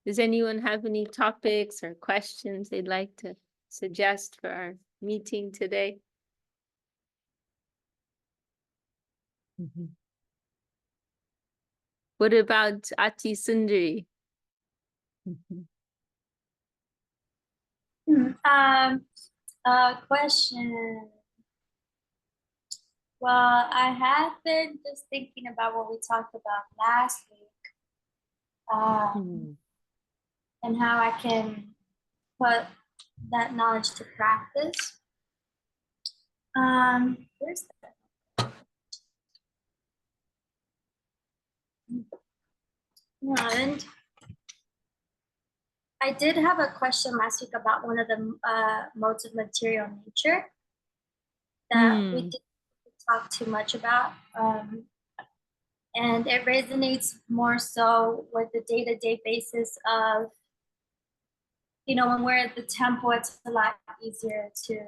Does anyone have any topics or questions they'd like to suggest for our meeting today? What about Ati Sundari? Question. Well, I have been just thinking about what we talked about last week, and how I can put that knowledge to practice. Where's that? And I did have a question last week about one of the modes of material nature that we didn't talk too much about. And it resonates more so with the day-to-day basis of, you know, when we're at the temple, it's a lot easier to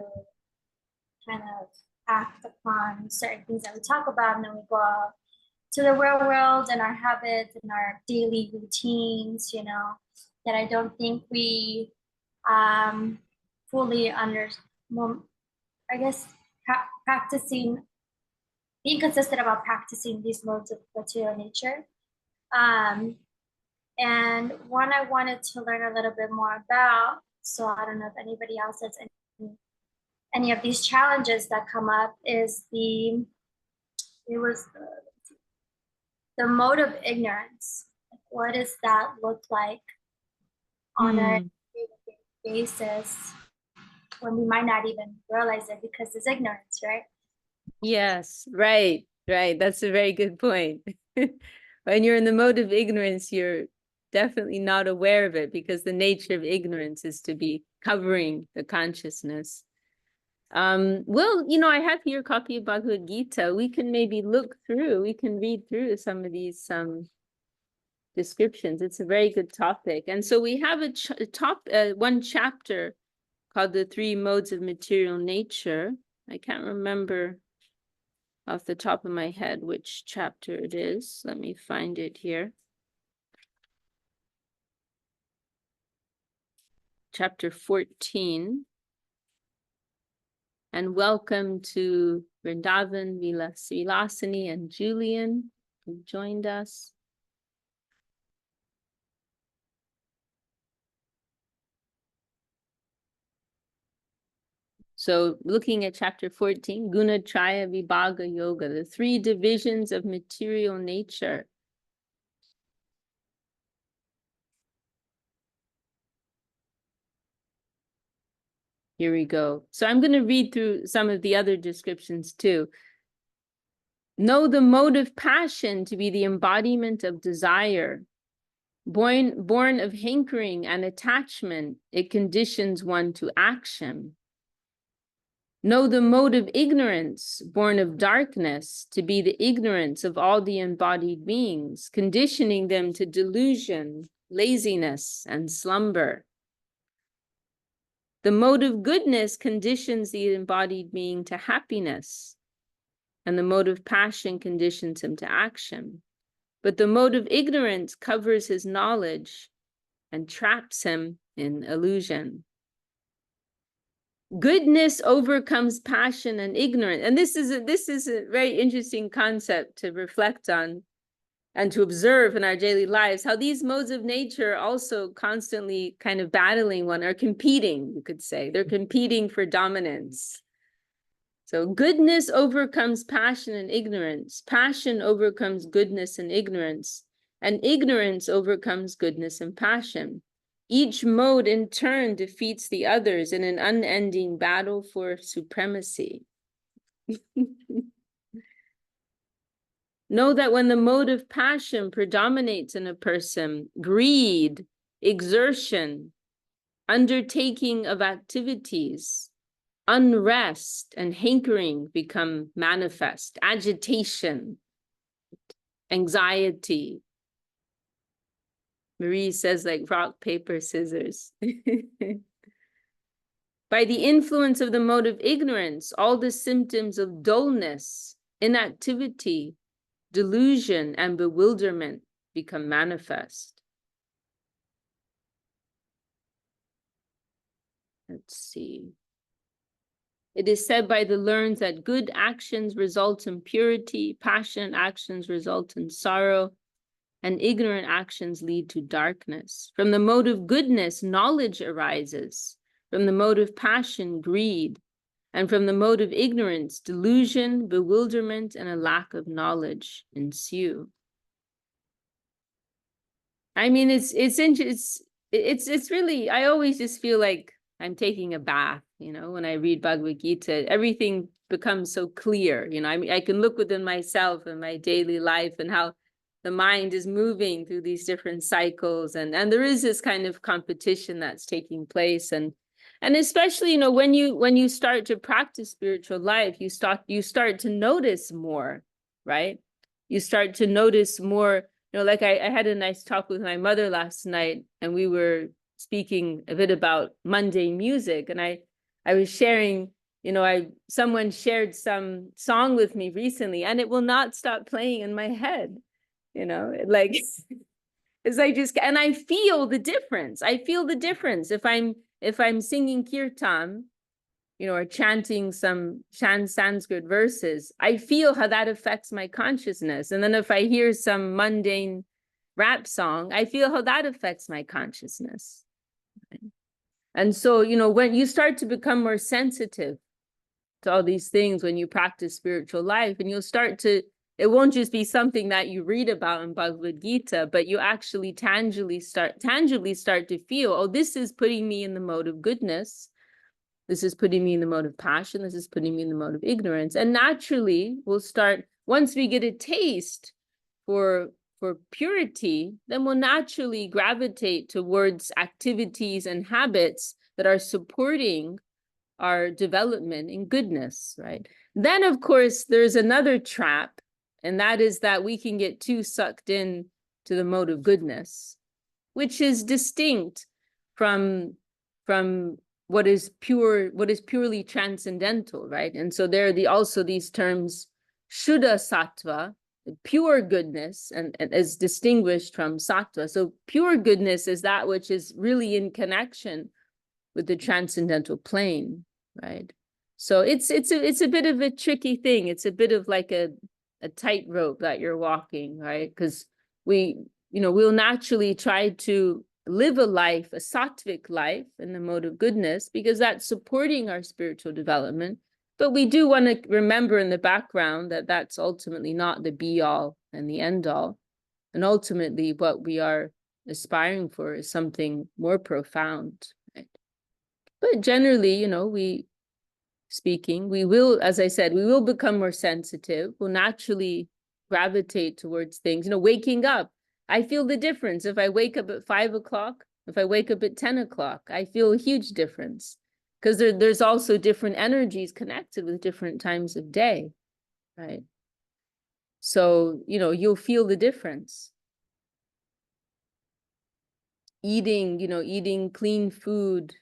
kind of act upon certain things that we talk about, and then we go out to the real world and our habits and our daily routines, you know, that I don't think we fully well, I guess practicing, being consistent about practicing these modes of material nature. And one I wanted to learn a little bit more about, so I don't know if anybody else has any of these challenges that come up, is the mode of ignorance. What does that look like on a basis when we might not even realize it because it's ignorance, right? Yes, right. That's a very good point. When you're in the mode of ignorance, you're definitely not aware of it, because the nature of ignorance is to be covering the consciousness. Well, you know, I have here a copy of Bhagavad Gita. We can maybe we can read through some of these descriptions. It's a very good topic. And so we have one chapter called The Three Modes of Material Nature. I can't remember off the top of my head which chapter it is. Let me find it here. Chapter 14. And welcome to Vrindavan, Vilasini, and Julian, who joined us. So looking at chapter 14, Gunatraya Vibhaga Yoga, the three divisions of material nature. Here we go. So I'm going to read through some of the other descriptions too. Know the motive passion to be the embodiment of desire. Born of hankering and attachment, it conditions one to action. Know the mode of ignorance, born of darkness, to be the ignorance of all the embodied beings, conditioning them to delusion, laziness, and slumber. The mode of goodness conditions the embodied being to happiness, and the mode of passion conditions him to action. But the mode of ignorance covers his knowledge and traps him in illusion. Goodness overcomes passion and ignorance. And this is a very interesting concept to reflect on and to observe in our daily lives, how these modes of nature also constantly kind of battling are competing, you could say. They're competing for dominance. So goodness overcomes passion and ignorance. Passion overcomes goodness and ignorance overcomes goodness and passion. Each mode in turn defeats the others in an unending battle for supremacy. Know that when the mode of passion predominates in a person, greed, exertion, undertaking of activities, unrest, and hankering become manifest. Agitation, anxiety. Marie says, like rock, paper, scissors. By the influence of the mode of ignorance, all the symptoms of dullness, inactivity, delusion, and bewilderment become manifest. let's see. It is said by the learned that good actions result in purity, passionate actions result in sorrow, and ignorant actions lead to darkness. From the mode of goodness, knowledge arises. From the mode of passion, greed. And from the mode of ignorance, delusion, bewilderment, and a lack of knowledge ensue. I mean, it's really, I always just feel like I'm taking a bath, you know, when I read Bhagavad Gita. Everything becomes so clear, you know. I mean, I can look within myself and my daily life and how the mind is moving through these different cycles, and there is this kind of competition that's taking place, and especially, you know, when you start to practice spiritual life, you start to notice more, right? You start to notice more. You know, like I had a nice talk with my mother last night, and we were speaking a bit about mundane music, and I was sharing, you know, someone shared some song with me recently, and it will not stop playing in my head, you know, like it's like just, and I feel the difference. I feel the difference if I'm singing kirtan, you know, or chanting some Sanskrit verses. I feel how that affects my consciousness. And then if I hear some mundane rap song, I feel how that affects my consciousness. And so, you know, when you start to become more sensitive to all these things, when you practice spiritual life, and you'll start to, it won't just be something that you read about in Bhagavad Gita, but you actually tangibly start to feel, oh, this is putting me in the mode of goodness. This is putting me in the mode of passion. This is putting me in the mode of ignorance. And naturally, we'll start, once we get a taste for purity, then we'll naturally gravitate towards activities and habits that are supporting our development in goodness, right? Then, of course, there's another trap, and that is that we can get too sucked in to the mode of goodness, which is distinct from what is purely transcendental, right? And so there are also these terms, Shuddha Sattva, pure goodness, and is distinguished from Sattva. So pure goodness is that which is really in connection with the transcendental plane, right? So it's a bit of a tricky thing. It's a bit of like a tightrope that you're walking, right? Because we'll naturally try to live a sattvic life in the mode of goodness, because that's supporting our spiritual development. But we do want to remember in the background that that's ultimately not the be all and the end all. And ultimately what we are aspiring for is something more profound, right? But generally, you know, we will, as I said, we will become more sensitive. We'll naturally gravitate towards things, you know, waking up. I feel the difference. If I wake up at 5 o'clock, if I wake up at 10 o'clock, I feel a huge difference, because there's also different energies connected with different times of day, right? So, you know, you'll feel the difference. Eating clean food,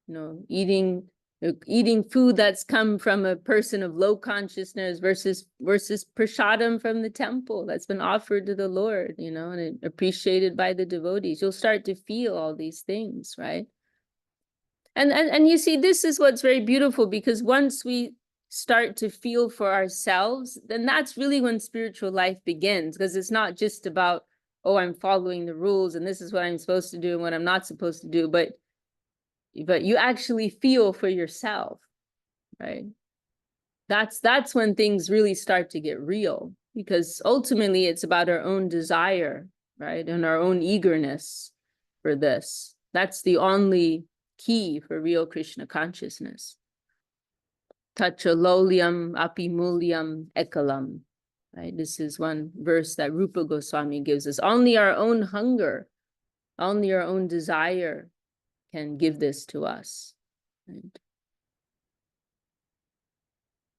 you know, eating food that's come from a person of low consciousness versus prasadam from the temple that's been offered to the Lord, you know, and appreciated by the devotees. You'll start to feel all these things, right? And you see, this is what's very beautiful, because once we start to feel for ourselves, then that's really when spiritual life begins, because it's not just about, oh, I'm following the rules and this is what I'm supposed to do and what I'm not supposed to do, but you actually feel for yourself, right? That's when things really start to get real, because ultimately it's about our own desire, right? And our own eagerness for this. That's the only key for real Krishna consciousness. Tacha lolyam api mulyam ekalam, right? This is one verse that Rupa Goswami gives us. Only our own hunger, only our own desire can give this to us, right?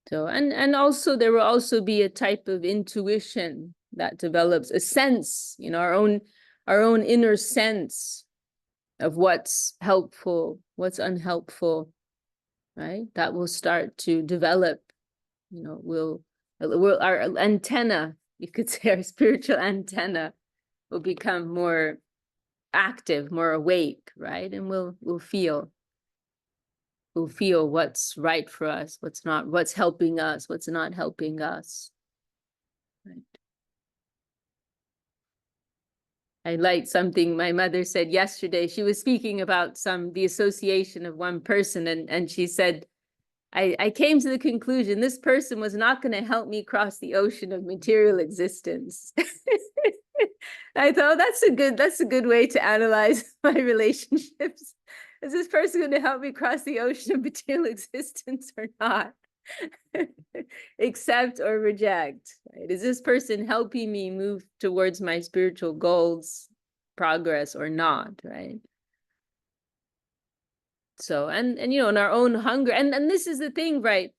So, and also there will also be a type of intuition that develops, a sense, you know, our own inner sense of what's helpful, what's unhelpful, right? That will start to develop, you know, we'll our antenna, you could say, our spiritual antenna will become more active, more awake, right? And we'll feel. who feel what's right for us, what's not, what's helping us, what's not helping us. Right. I like something my mother said yesterday. She was speaking about the association of one person, and she said, I came to the conclusion this person was not going to help me cross the ocean of material existence. I thought that's a good way to analyze my relationships. Is this person going to help me cross the ocean of material existence or not? Accept or reject, right? Is this person helping me move towards my spiritual goals, progress, or not, right? So, and you know, in our own hunger, and this is the thing, right?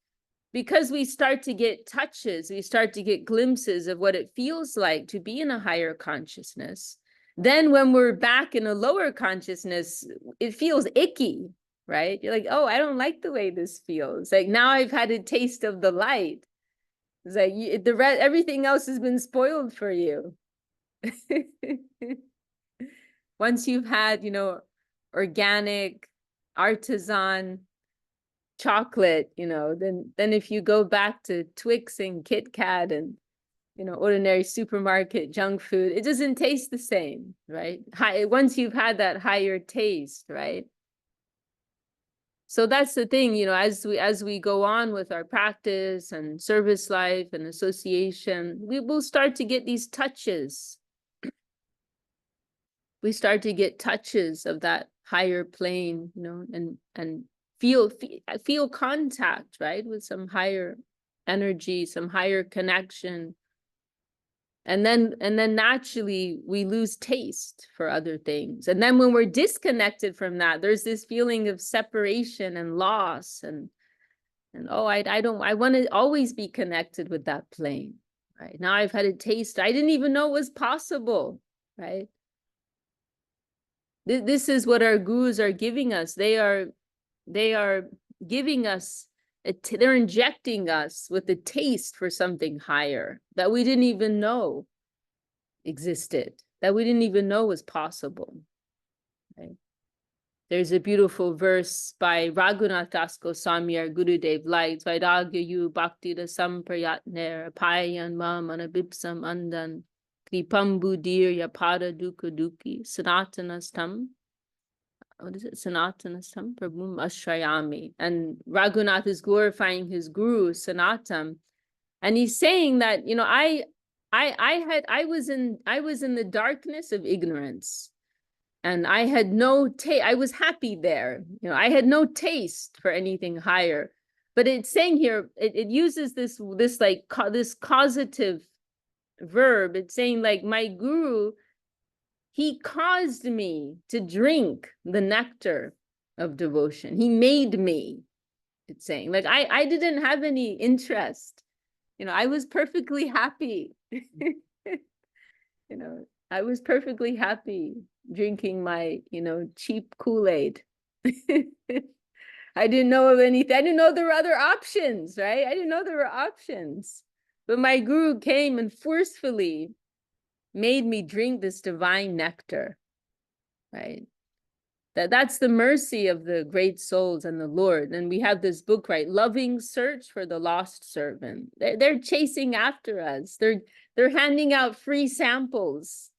Because we start to get touches, we start to get glimpses of what it feels like to be in a higher consciousness. Then when we're back in a lower consciousness, it feels icky, right? You're like, oh, I don't like the way this feels. Like now I've had a taste of the light. It's like everything else has been spoiled for you. Once you've had, you know, organic, artisan chocolate, you know, then if you go back to Twix and Kit Kat and, you know, ordinary supermarket junk food, it doesn't taste the same, right? Once you've had that higher taste, right? So that's the thing, you know, as we go on with our practice and service life and association, we will start to get these touches. We start to get touches of that higher plane, you know, and feel contact, right, with some higher energy, some higher connection. And then naturally we lose taste for other things. And then when we're disconnected from that, there's this feeling of separation and loss and oh, I want to always be connected with that plane, right? Now I've had a taste. I didn't even know it was possible, right? This is what our gurus are giving us. They are giving us, they're injecting us with a taste for something higher that we didn't even know existed, that we didn't even know was possible. Right? There's a beautiful verse by Raghunath Das Goswami, our Gurudev, like Vairagya yu bhakti rasam prayatner apayan mam anabipsam andan kripambu dir yapada dukkha dukkhi sanatanastam. What is it? Sanatanastam prabhum ashrayami. And Raghunath is glorifying his guru Sanatam, and he's saying that, you know, I was in the darkness of ignorance, and I had no taste. I was happy there, you know, I had no taste for anything higher. But it's saying here, it uses this causative verb. It's saying like my guru, he caused me to drink the nectar of devotion. He made me, it's saying. Like I didn't have any interest. You know, I was perfectly happy. You know, I was perfectly happy drinking my, you know, cheap Kool-Aid. I didn't know of anything. I didn't know there were other options, right? I didn't know there were options. But my guru came and forcefully made me drink this divine nectar, right? That's the mercy of the great souls and the Lord. And we have this book, right? Loving Search for the Lost Servant. They're chasing after us. They're handing out free samples.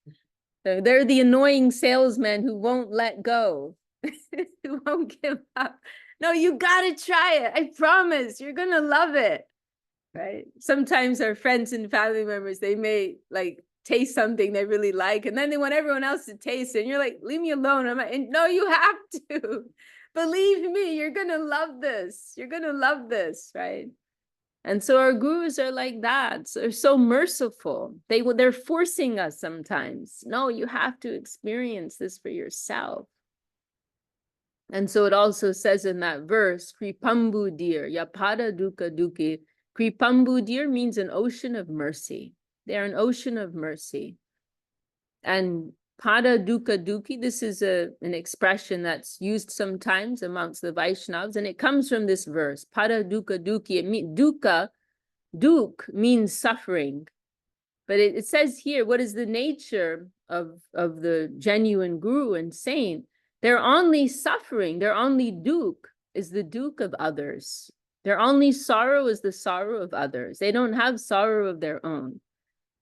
They're the annoying salesmen who won't let go, who won't give up. No, you gotta try it. I promise you're gonna love it, right? Sometimes our friends and family members, they may like taste something they really like, and then they want everyone else to taste it, and you're like, leave me alone. I'm like, no, you have to. Believe me, you're gonna love this. You're gonna love this, right? And so our gurus are like that. So they're so merciful. They're forcing us sometimes. No, you have to experience this for yourself. And so it also says in that verse, Kripambu dir, yapada dukkha dukkhi. Kripambu dir means an ocean of mercy. They're an ocean of mercy. And pada dukkha dukkhi, this is an expression that's used sometimes amongst the Vaishnavas, and it comes from this verse, pada dukkha dukkhi. It means dukkha, duk means suffering. But it says here, what is the nature of the genuine guru and saint? They're only suffering, they're only duk. is the dukkha of others. Their only sorrow is the sorrow of others. They don't have sorrow of their own.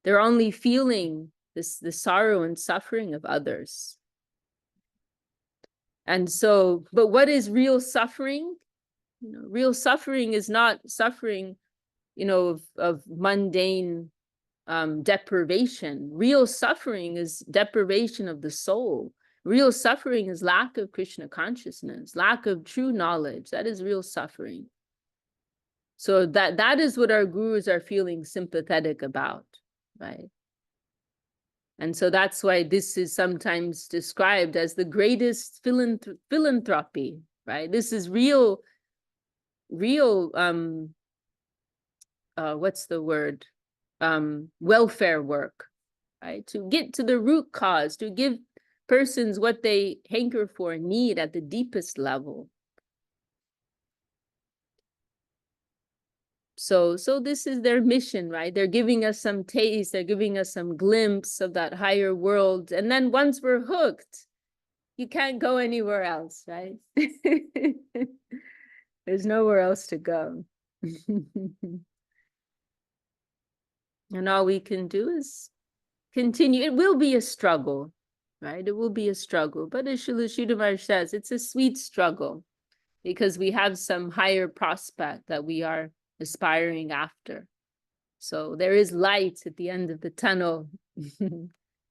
They're only feeling the sorrow and suffering of others. And so, but what is real suffering? You know, real suffering is not suffering, you know, of mundane deprivation. Real suffering is deprivation of the soul. Real suffering is lack of Krishna consciousness, lack of true knowledge. That is real suffering. So that is what our gurus are feeling sympathetic about, right? And so that's why this is sometimes described as the greatest philanthropy, right? This is real, what's the word? Welfare work, right? To get to the root cause, to give persons what they hanker for and need at the deepest level. So this is their mission, right? They're giving us some taste, they're giving us some glimpse of that higher world. And then once we're hooked, you can't go anywhere else, right? There's nowhere else to go. And all we can do is continue. It will be a struggle, right? It will be a struggle. But as Srila Sridhar Maharaj says, it's a sweet struggle because we have some higher prospect that we are aspiring after. So there is light at the end of the tunnel. And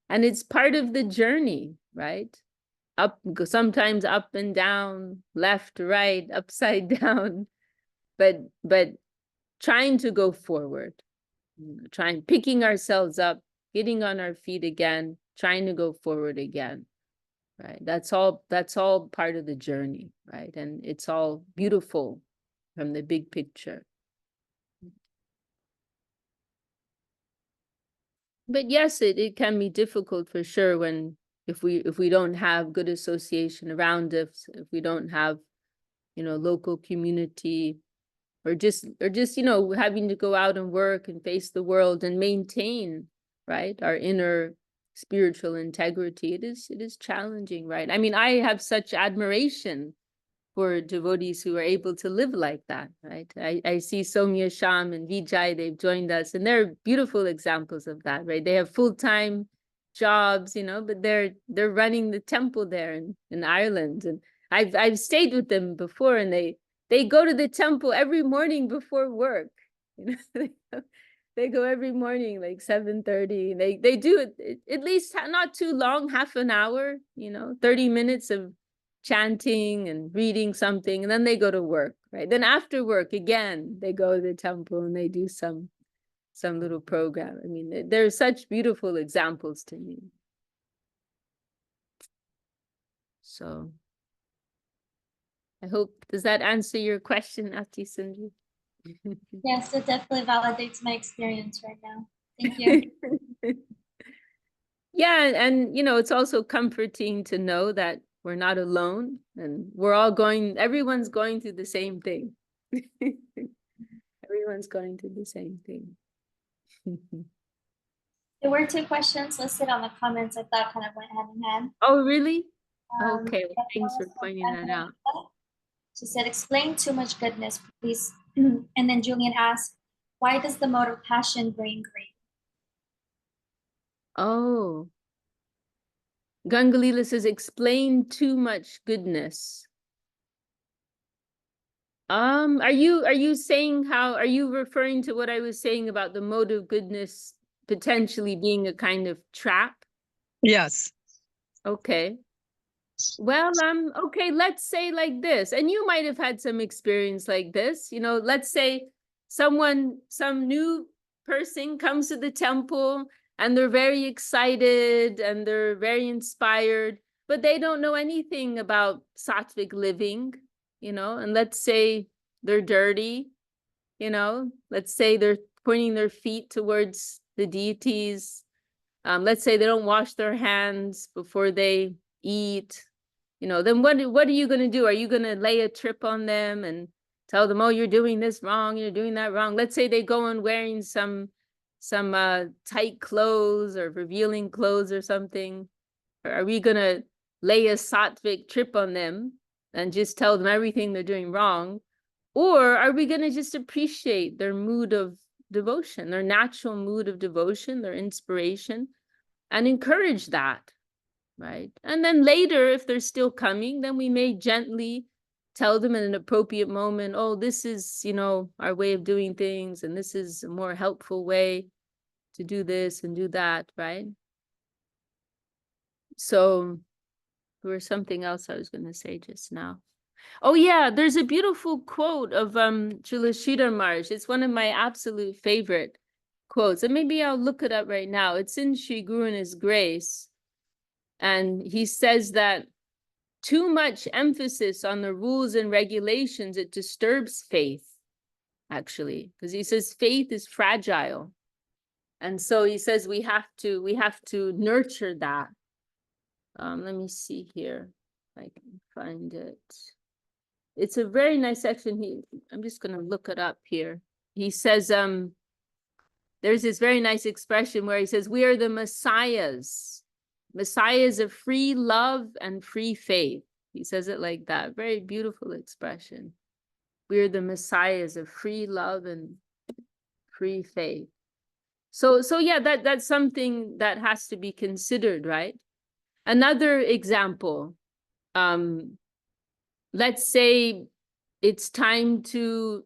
it's part of the journey, right? Up, sometimes up and down, left, right, upside down, but trying to go forward, trying, picking ourselves up, getting on our feet again, trying to go forward again, right? That's all part of the journey, right? And it's all beautiful from the big picture. But yes, it can be difficult for sure when if we don't have good association around us, if we don't have, you know, local community, or just you know, having to go out and work and face the world and maintain, right, our inner spiritual integrity. It is challenging, right? I mean, I have such admiration for devotees who are able to live like that, right? I see Somya, Sham, and Vijay, they've joined us, and they're beautiful examples of that, right? They have full-time jobs, you know, but they're running the temple there in Ireland. And I've stayed with them before, and they go to the temple every morning before work. You know, they go every morning like 7:30. They do it at least not too long, half an hour, you know, 30 minutes of chanting and reading something, and then they go to work, right? Then after work again, they go to the temple and they do some little program. I mean, they're such beautiful examples to me. So I hope, does that answer your question, Ati Sundri? Yes, it definitely validates my experience right now. Thank you. Yeah, and you know, it's also comforting to know that we're not alone, and we're all going, everyone's going through the same thing. Everyone's going through the same thing. There were 2 questions listed on the comments. I thought kind of went hand in hand. Oh, really? Okay, well, thanks for pointing that out. She said, explain too much goodness, please. And then Julian asked, why does the mode of passion bring greed? Oh, Gangalila says, explain too much goodness. Are you saying are you referring to what I was saying about the mode of goodness potentially being a kind of trap? Yes. Okay. Well, okay, let's say like this, and you might have had some experience like this, you know, let's say some new person comes to the temple and they're very excited and they're very inspired, but they don't know anything about sattvic living, you know, and let's say they're dirty, you know, let's say they're pointing their feet towards the deities. Let's say they don't wash their hands before they eat, you know, then what are you going to do? Are you going to lay a trip on them and tell them, oh, you're doing this wrong, you're doing that wrong? Let's say they go on wearing some tight clothes or revealing clothes or something. Or are we going to lay a sattvic trip on them and just tell them everything they're doing wrong? Or are we going to just appreciate their mood of devotion, their natural mood of devotion, their inspiration, and encourage that, right? And then later, if they're still coming, then we may gently tell them in an appropriate moment, oh, this is, you know, our way of doing things, and this is a more helpful way to do this and do that, right? So there was something else I was going to say just now. Oh yeah, there's a beautiful quote of Srila Sridhar Maharaj. It's one of my absolute favorite quotes, and maybe I'll look it up right now. It's in Sri Guru and His Grace, and he says that too much emphasis on the rules and regulations, it disturbs faith, actually, because he says faith is fragile, and so he says we have to nurture that. Let me see here if I can find it. It's a very nice section. I'm just going to look it up here. He says, there's this very nice expression where he says, we are the messiahs of free love and free faith. He says it like that. Very beautiful expression. We are the messiahs of free love and free faith. So yeah, that's something that has to be considered, right? Another example, let's say it's time to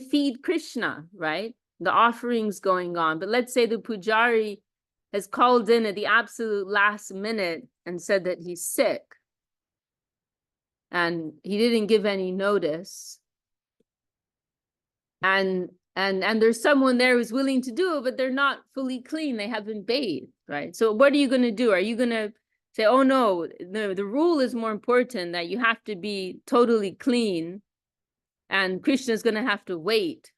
feed Krishna, right? The offering's going on, but let's say the pujari has called in at the absolute last minute and said that he's sick, and he didn't give any notice, and there's someone there who's willing to do it, but they're not fully clean, they haven't bathed, right? So what are you going to do? Are you going to say, oh no, the rule is more important, that you have to be totally clean, and Krishna's going to have to wait,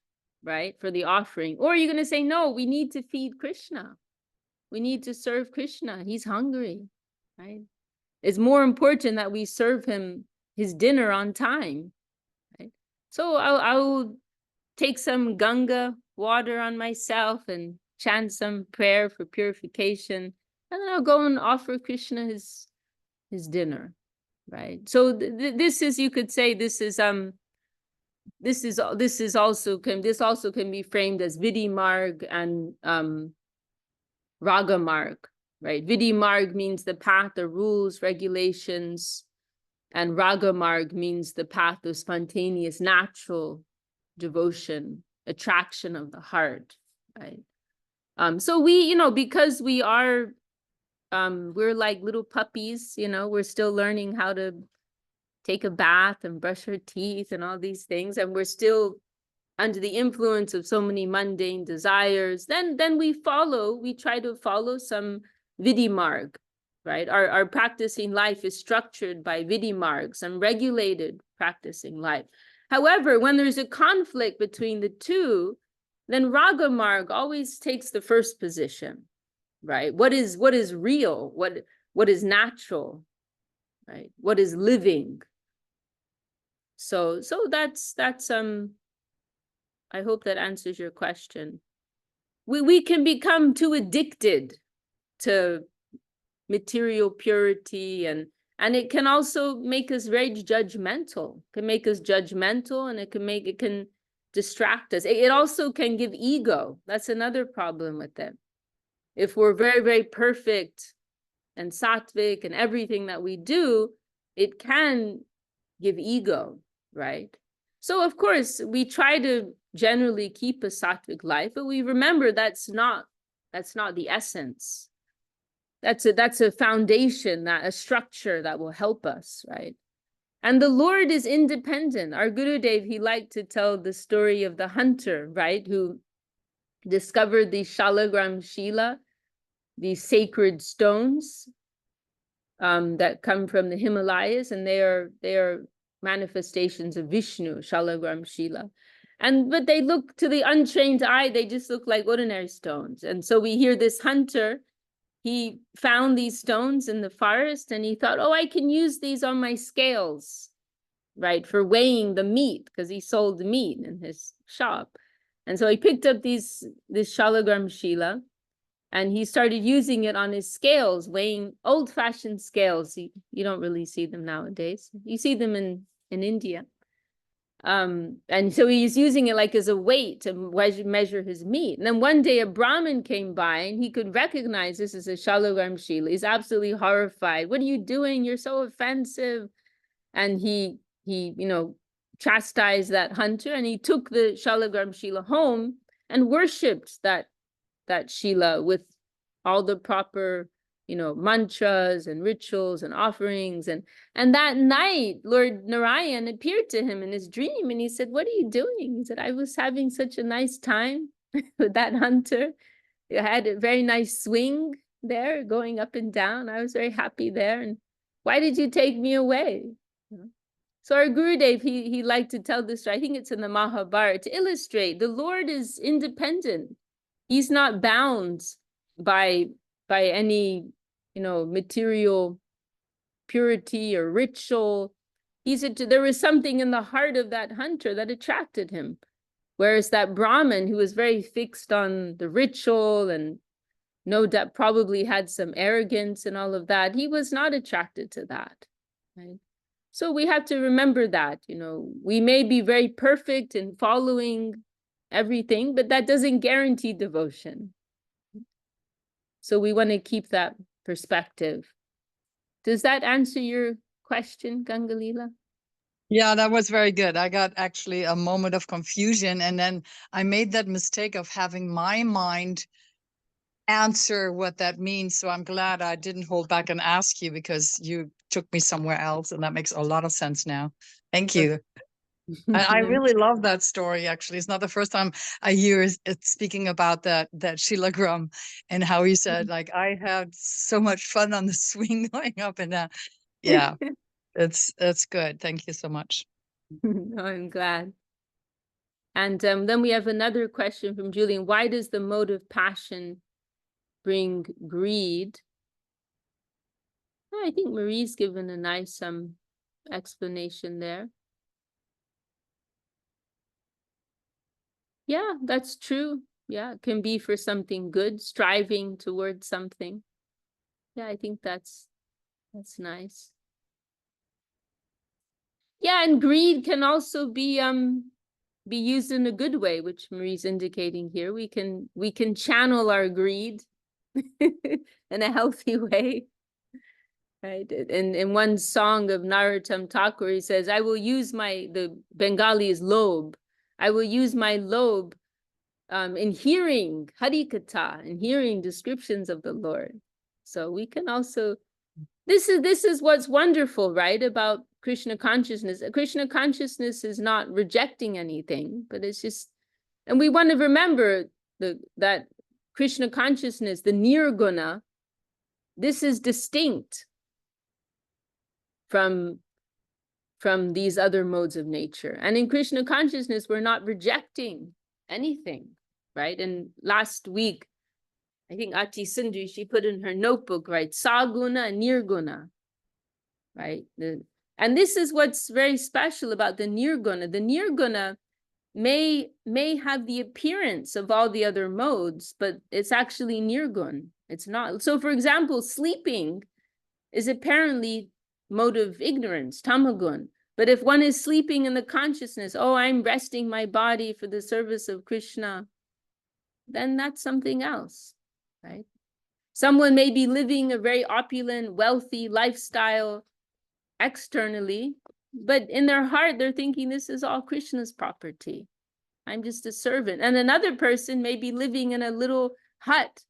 right, for the offering? Or are you going to say, no, we need to feed Krishna. We need to serve Krishna. He's hungry, right? It's more important that we serve him his dinner on time, right? So I'll take some Ganga water on myself and chant some prayer for purification, and then I'll go and offer Krishna his dinner, right? So this is, you could say, this also can be framed as Vidhi Marg and Raga Marg, right? Vidhi Marg means the path of rules, regulations, and Raga Marg means the path of spontaneous, natural devotion, attraction of the heart, right? So we, you know, because we are, we're like little puppies, you know, we're still learning how to take a bath and brush our teeth and all these things, and we're still under the influence of so many mundane desires, then we try to follow some Vidhi Marg, right? Our practicing life is structured by Vidhi Marg, some regulated practicing life. However, when there's a conflict between the two, then Raga Marg always takes the first position, right? What is real? What is natural, right? What is living? So that's I hope that answers your question. We can become too addicted to material purity, and it can also make us very judgmental. It can make us judgmental, and it can distract us. It also can give ego. That's another problem with it. If we're very, very perfect and sattvic and everything that we do, it can give ego, right? So of course we try to generally keep a sattvic life, but we remember that's not the essence. That's a foundation, a structure that will help us, right? And the Lord is independent. Our Gurudev, he liked to tell the story of the hunter, right, who discovered the Shalagram Shila, these sacred stones that come from the Himalayas, and they are manifestations of Vishnu, Shalagram Shila. But they look, to the untrained eye, they just look like ordinary stones. And so we hear this hunter, he found these stones in the forest, and he thought, oh, I can use these on my scales, right, for weighing the meat, because he sold meat in his shop. And so he picked up this Shalagram Shila, And he started using it on his scales, weighing old-fashioned scales. You don't really see them nowadays. You see them in India. And so he's using it like as a weight to measure his meat. And then one day a Brahmin came by and he could recognize this is a shalagram shila. He's absolutely horrified. What are you doing? You're so offensive. And he chastised that hunter, and he took the shalagram shila home and worshipped that shila with all the proper mantras and rituals and offerings. And that night, Lord Narayan appeared to him in his dream, and he said, "What are you doing?" He said, "I was having such a nice time with that hunter. I had a very nice swing there, going up and down. I was very happy there. And why did you take me away?" So our Gurudev, he liked to tell this story. I think it's in the Mahabharata, to illustrate the Lord is independent. He's not bound by any material purity or ritual. There was something in the heart of that hunter that attracted him, whereas that Brahmin, who was very fixed on the ritual and no doubt probably had some arrogance and all of that, he was not attracted to that, right? So we have to remember that, we may be very perfect in following everything, but that doesn't guarantee devotion. So we want to keep that perspective. Does that answer your question, Gangalila? Yeah, that was very good. I got actually a moment of confusion, and then I made that mistake of having my mind answer what that means. So I'm glad I didn't hold back and ask you, because you took me somewhere else, and that makes a lot of sense now. Thank you. I really love that story. Actually, it's not the first time I hear it speaking about that shilagram, and how he said, like, I had so much fun on the swing going up and down. Yeah, it's good. Thank you so much. No, I'm glad. And then we have another question from Julian. Why does the mode of passion bring greed? I think Marie's given a nice explanation there. Yeah, that's true. Yeah, it can be for something good, striving towards something. Yeah, I think that's nice. Yeah, and greed can also be used in a good way, which Marie's indicating here. We can channel our greed in a healthy way. Right. In one song of Narottam Thakur, he says, "I will use the Bengali is lobe. I will use my lobe in hearing Harikatha, in hearing descriptions of the Lord." So we can also, this is what's wonderful, right, about Krishna consciousness. Krishna consciousness is not rejecting anything, but it's just, and we want to remember that Krishna consciousness, the nirguna, this is distinct from these other modes of nature. And in Krishna consciousness, we're not rejecting anything, right? And last week, I think Ati Sindri, she put in her notebook, right? Saguna and nirguna, right? And this is what's very special about the nirguna. The nirguna may have the appearance of all the other modes, but it's actually nirgun. It's not. So for example, sleeping is apparently mode of ignorance, tamagun. But if one is sleeping in the consciousness, oh, I'm resting my body for the service of Krishna, then that's something else, right? Someone may be living a very opulent, wealthy lifestyle externally, but in their heart, they're thinking this is all Krishna's property. I'm just a servant. And another person may be living in a little hut,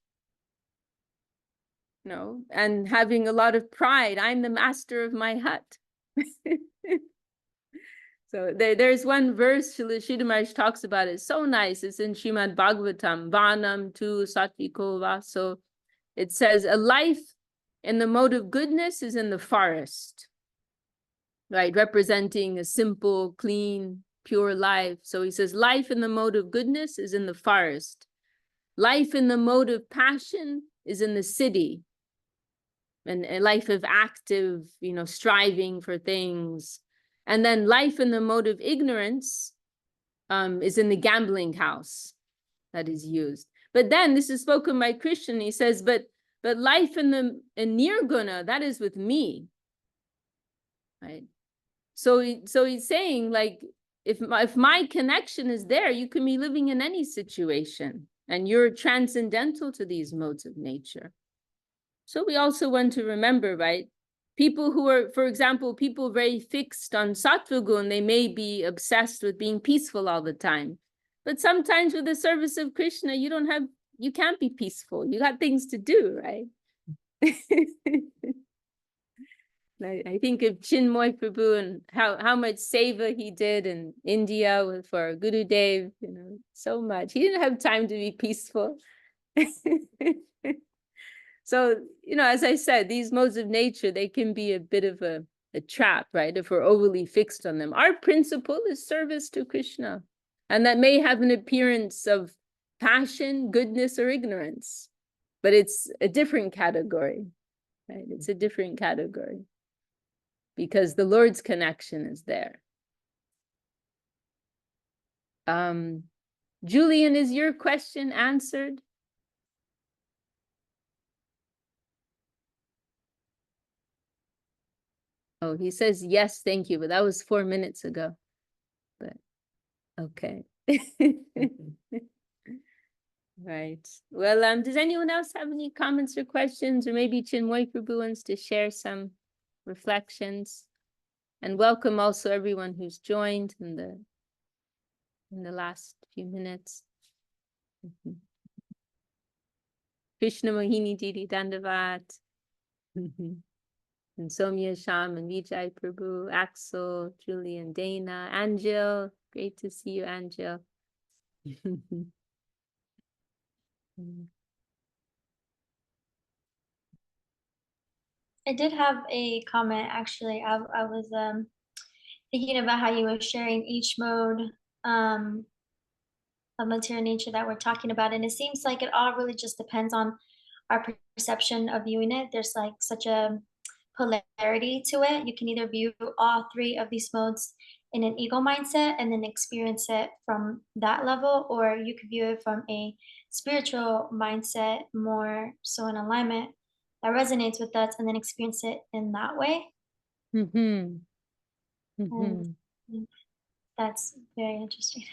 and having a lot of pride. I'm the master of my hut. So there's one verse Srila Maharaj talks about it. So nice. It's in Srimad Bhagavatam, Vanam tu Satviko Vaso. It says a life in the mode of goodness is in the forest, right? Representing a simple, clean, pure life. So he says life in the mode of goodness is in the forest. Life in the mode of passion is in the city. And a life of active, striving for things. And then life in the mode of ignorance is in the gambling house that is used. But then this is spoken by Krishna. He says, but life in Nirguna, that is with me. Right. So he's saying, like, if my connection is there, you can be living in any situation, and you're transcendental to these modes of nature. So we also want to remember, right? People who are, for example, people very fixed on sattva gun, they may be obsessed with being peaceful all the time. But sometimes with the service of Krishna, you can't be peaceful. You got things to do, right? I think of Chinmoy Prabhu and how much seva he did in India for Gurudev, so much. He didn't have time to be peaceful. So, as I said, these modes of nature, they can be a bit of a trap, right? If we're overly fixed on them. Our principle is service to Krishna. And that may have an appearance of passion, goodness, or ignorance. But it's a different category, right? It's a different category. Because the Lord's connection is there. Julian, is your question answered? Oh, he says, yes, thank you, but that was 4 minutes ago. But okay. Right. Well, does anyone else have any comments or questions? Or maybe Chinmoy Prabhu wants to share some reflections? And welcome also everyone who's joined in the last few minutes. Krishna Mohini Didi Dandavat. And Somya Sham and Vijay Prabhu, Axel, Julian, Dana, Angel. Great to see you, Angel. I did have a comment, actually. I was thinking about how you were sharing each mode of material nature that we're talking about, and it seems like it all really just depends on our perception of viewing it. There's like such a polarity to it. You can either view all three of these modes in an ego mindset and then experience it from that level, or you could view it from a spiritual mindset, more so in alignment that resonates with us, and then experience it in that way. And that's very interesting.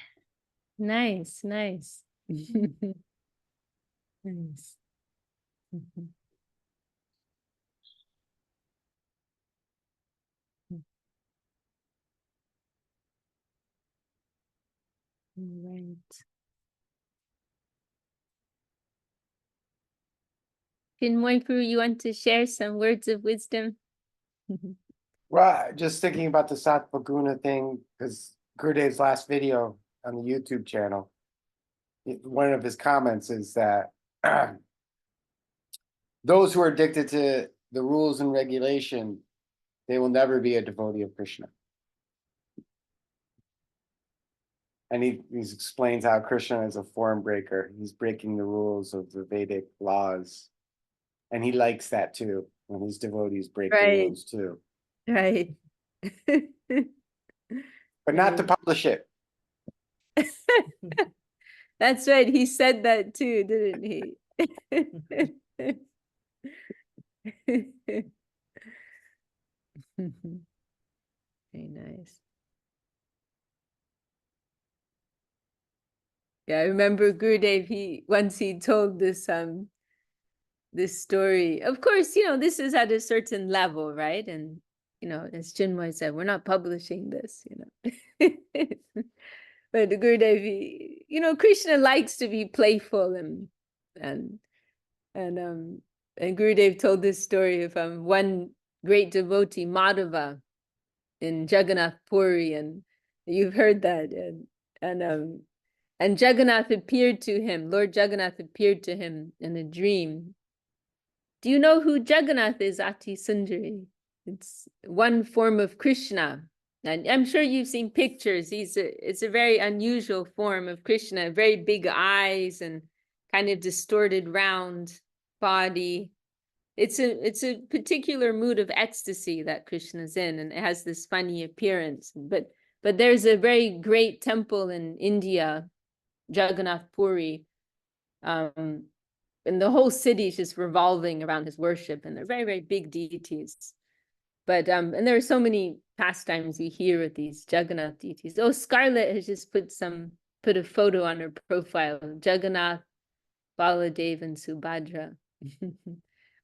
Nice. Nice. Right. Chinmoy Prabhu, you want to share some words of wisdom? Well, just thinking about the Sattva Guna thing, because Gurudev's last video on the YouTube channel, one of his comments is that those who are addicted to the rules and regulation, they will never be a devotee of Krishna. And he explains how Krishna is a form breaker. He's breaking the rules of the Vedic laws. And he likes that too, when his devotees break the rules too. Right. But not to publish it. That's right. He said that too, didn't he? Very nice. Yeah, I remember Gurudev, once he told this story. Of course, this is at a certain level, right? And as Chinmoy said, we're not publishing this, But Gurudev, Krishna likes to be playful and Gurudev told this story of one great devotee, Madhava, in Jagannath Puri, and you've heard that, and Jagannath appeared to him. Lord Jagannath appeared to him in a dream. Do you know who Jagannath is, Ati Sundari? It's one form of Krishna. And I'm sure you've seen pictures. It's a very unusual form of Krishna, very big eyes and kind of distorted round body. It's a particular mood of ecstasy that Krishna's in, and it has this funny appearance. But there's a very great temple in India, Jagannath Puri, And the whole city is just revolving around his worship, and they're very, very big deities. But and there are so many pastimes we hear with these Jagannath deities. Oh, Scarlett has just put a photo on her profile of Jagannath, Baladev, and Subhadra.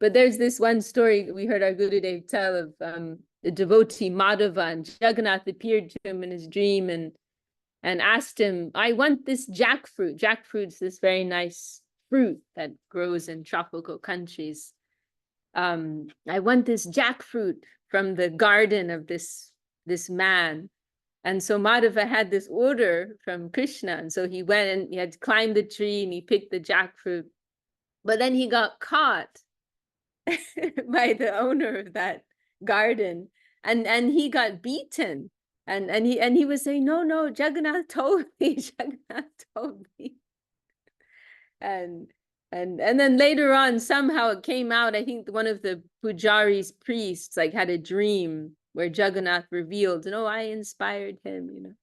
But there's this one story we heard our Gurudev tell of the devotee Madhava, and Jagannath appeared to him in his dream and asked him, I want this jackfruit. Jackfruit's this very nice fruit that grows in tropical countries. I want this jackfruit from the garden of this man. And so Madhava had this order from Krishna. And so he went and he had climbed the tree and he picked the jackfruit. But then he got caught by the owner of that garden, and he got beaten. And he was saying, no, Jagannath told me, Jagannath told me. And then later on, somehow it came out, I think one of the Pujari's priests like had a dream where Jagannath revealed, I inspired him,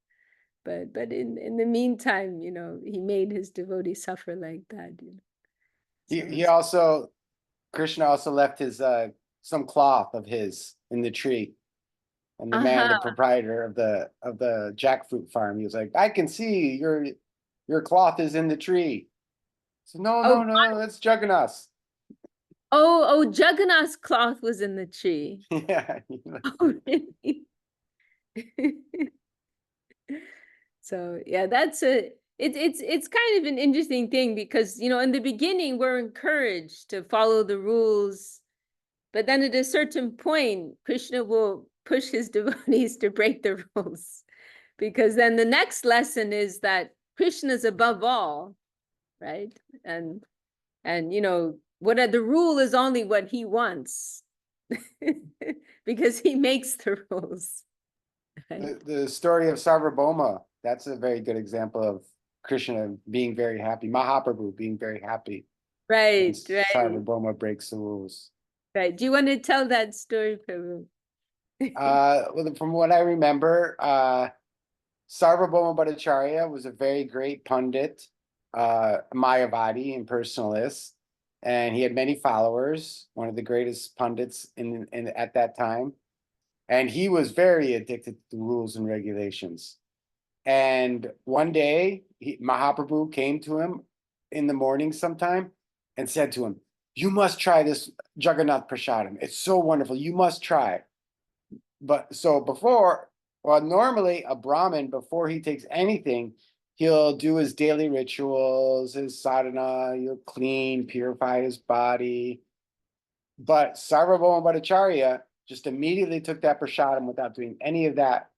But in the meantime, he made his devotee suffer like that, He also, Krishna also left his some cloth of his in the tree. And the man, the proprietor of the jackfruit farm, he was like, I can see your cloth is in the tree. So no, that's Jagannath. Oh, Jagannath's cloth was in the tree. Yeah. Oh, really? So yeah, it's kind of an interesting thing because in the beginning we're encouraged to follow the rules, but then at a certain point Krishna will push his devotees to break the rules, because then the next lesson is that Krishna is above all, right? And the rule is only what he wants, because he makes the rules. Right? The story of Sarvabhauma, that's a very good example of Krishna being very happy, Mahaprabhu being very happy. Right. Sarvabhauma breaks the rules. Right. Do you want to tell that story, Prabhu? Well, from what I remember, Sarvabhauma Bhattacharya was a very great pundit, Mayavadi impersonalist, and he had many followers, one of the greatest pundits in at that time. And he was very addicted to rules and regulations. And one day, Mahaprabhu came to him in the morning sometime and said to him, you must try this Jagannath Prasadam. It's so wonderful. You must try it. But so normally a Brahmin, before he takes anything, he'll do his daily rituals, his sadhana, he'll clean, purify his body. But Sarvabhauma Bhattacharya just immediately took that prasadam without doing any of that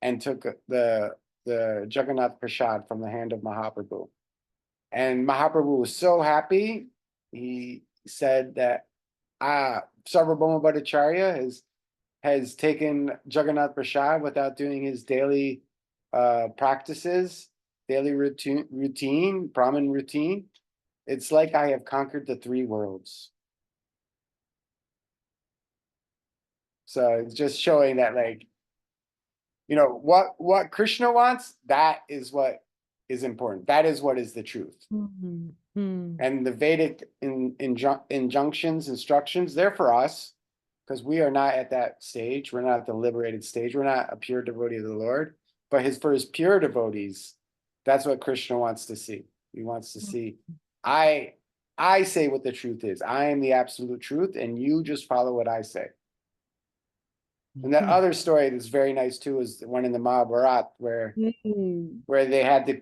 and took the Jagannath Prasad from the hand of Mahaprabhu. And Mahaprabhu was so happy, he said that Sarvabhauma Bhattacharya has taken Jagannath Prasad without doing his daily practices, daily routine, Brahmin routine. It's like I have conquered the 3 worlds. So it's just showing that, like, what Krishna wants, that is what is important. That is what is the truth. Mm-hmm. And the Vedic injunctions, instructions, they're for us, because we are not at that stage. We're not at the liberated stage. We're not a pure devotee of the Lord. But for his pure devotees, that's what Krishna wants to see. He wants to see, I say what the truth is. I am the absolute truth, and you just follow what I say. And that other story that's very nice too is the one in the Mahabharata where they had to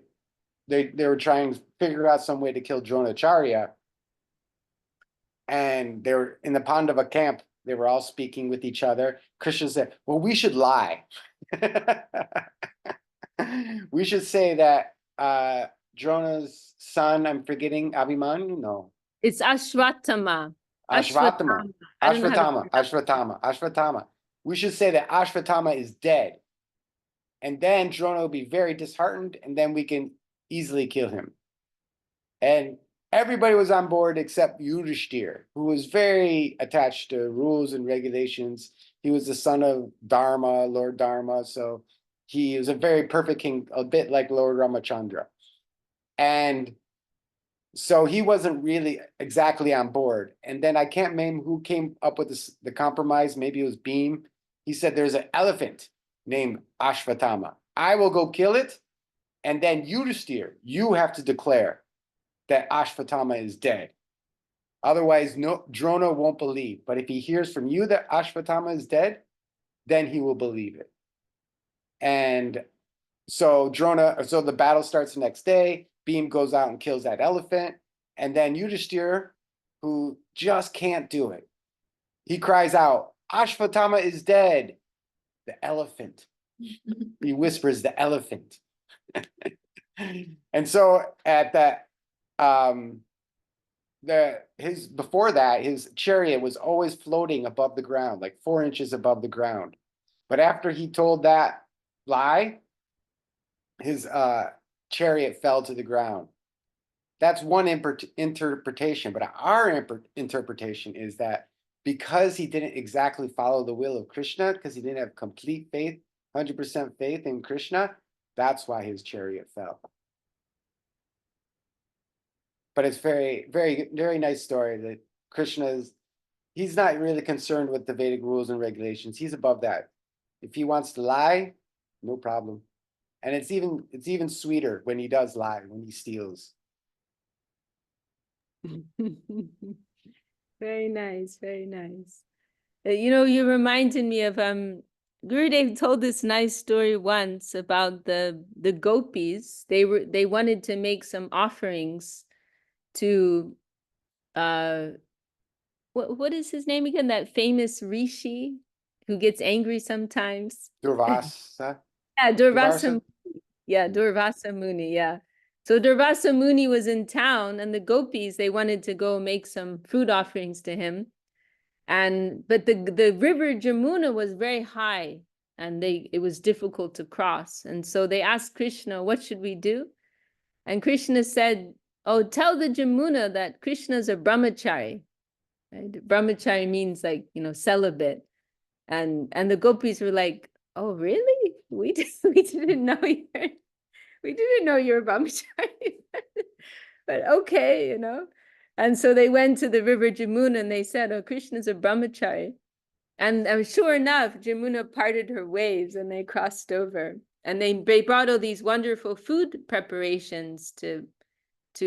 they were trying to figure out some way to kill Dronacharya, and they were in the Pandava camp. They were all speaking with each other. Krishna said, well, we should lie. We should say that Drona's son, I'm forgetting, Abhimanyu? No. It's Ashwatthama. Ashwatthama. We should say that Ashwatthama is dead. And then Drona will be very disheartened, and then we can easily kill him. And everybody was on board except Yudhishthir, who was very attached to rules and regulations. He was the son of Dharma, Lord Dharma, so he was a very perfect king, a bit like Lord Ramachandra. And So he wasn't really exactly on board. And then I can't name who came up with this, the compromise. Maybe it was Beam. He said there's an elephant named Ashvatthama. I will go kill it. And then Yudhisthira, you have to declare that Ashvatthama is dead. Otherwise, no, Drona won't believe. But if he hears from you that Ashvatthama is dead, then he will believe it. And so the battle starts the next day. Beam goes out and kills that elephant. And then Yudhisthira, who just can't do it, he cries out, Ashvatthama is dead. The elephant. He whispers, the elephant. And so at that, before that, his chariot was always floating above the ground, like 4 inches above the ground. But after he told that lie, his chariot fell to the ground. That's one interpretation, but our interpretation is that because he didn't exactly follow the will of Krishna, because he didn't have complete faith, 100% faith in Krishna, that's why his chariot fell. But it's very, very, very nice story that he's not really concerned with the Vedic rules and regulations. He's above that. If he wants to lie, no problem. And it's even sweeter when he does lie, when he steals. Very nice, very nice. You reminded me of Gurudev told this nice story once about the gopis. They wanted to make some offerings to what is his name again? That famous rishi who gets angry sometimes. Durvasa. Yeah, Durvasa. Yeah, Durvasa Muni, yeah. So Durvasa Muni was in town, and the gopis, they wanted to go make some food offerings to him. But the river Jamuna was very high, and it was difficult to cross. And so they asked Krishna, what should we do? And Krishna said, oh, tell the Jamuna that Krishna's a brahmachari. Right? Brahmachari means like, celibate. And the gopis were like, oh, really? We didn't know we didn't know you were brahmachari. But okay, And so they went to the river Jamuna and they said, oh, Krishna's a brahmachari. And sure enough, Jamuna parted her waves and they crossed over. And they brought all these wonderful food preparations to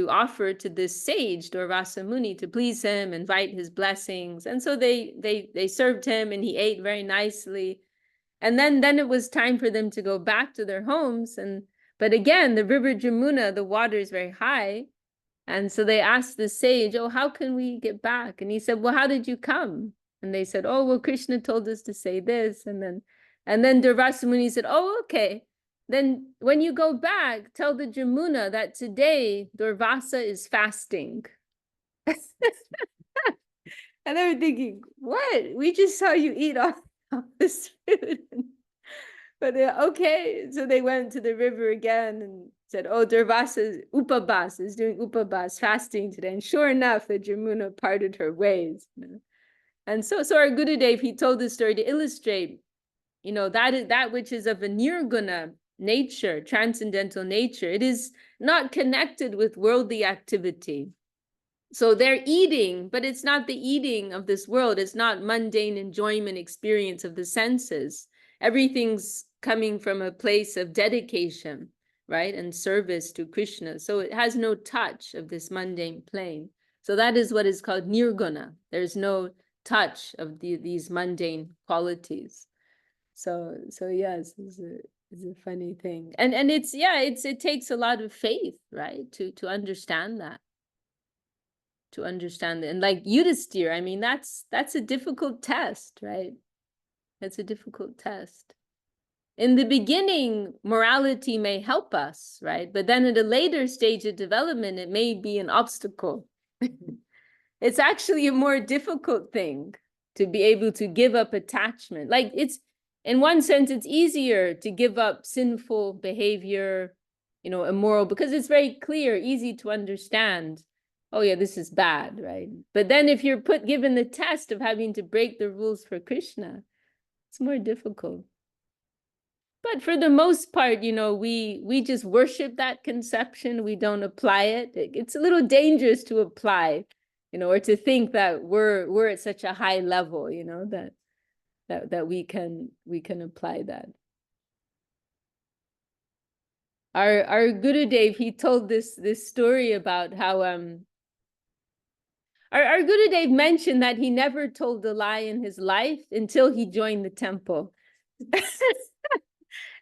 offer to this sage, Durvasa Muni, to please him, invite his blessings. And so they served him and he ate very nicely. And then it was time for them to go back to their homes. But again, the river Jamuna, the water is very high. And so they asked the sage, oh, how can we get back? And he said, well, how did you come? And they said, oh, well, Krishna told us to say this. And then Durvasa Muni said, oh, okay. Then when you go back, tell the Jamuna that today Durvasa is fasting. And they were thinking, what? We just saw you eat all this food. But okay, so they went to the river again and said, oh, Durvasa is doing upabas, fasting today. And sure enough, the Jamuna parted her ways. And so our Gurudev, he told this story to illustrate, that which is of a nirguna nature, transcendental nature. It is not connected with worldly activity. So they're eating, but it's not the eating of this world. It's not mundane enjoyment experience of the senses. Everything's coming from a place of dedication, right? And service to Krishna. So it has no touch of this mundane plane. So that is what is called nirguna. There's no touch of these mundane qualities. So yes, it's a funny thing. And it takes a lot of faith, right? To understand that. To understand it. And like Yudhisthira, I mean, that's a difficult test, right? That's a difficult test. In the beginning, morality may help us, right? But then at a later stage of development, it may be an obstacle. It's actually a more difficult thing to be able to give up attachment. Like in one sense, it's easier to give up sinful behavior, immoral, because it's very clear, easy to understand. Oh yeah, this is bad, right? But then if you're given the test of having to break the rules for Krishna, it's more difficult. But for the most part, you know, we just worship that conception. We don't apply it. It's a little dangerous to apply, you know, or to think that we're at such a high level, you know, that we can apply that. Our Gurudev, he told this story about how our Gurudev mentioned that he never told a lie in his life until he joined the temple.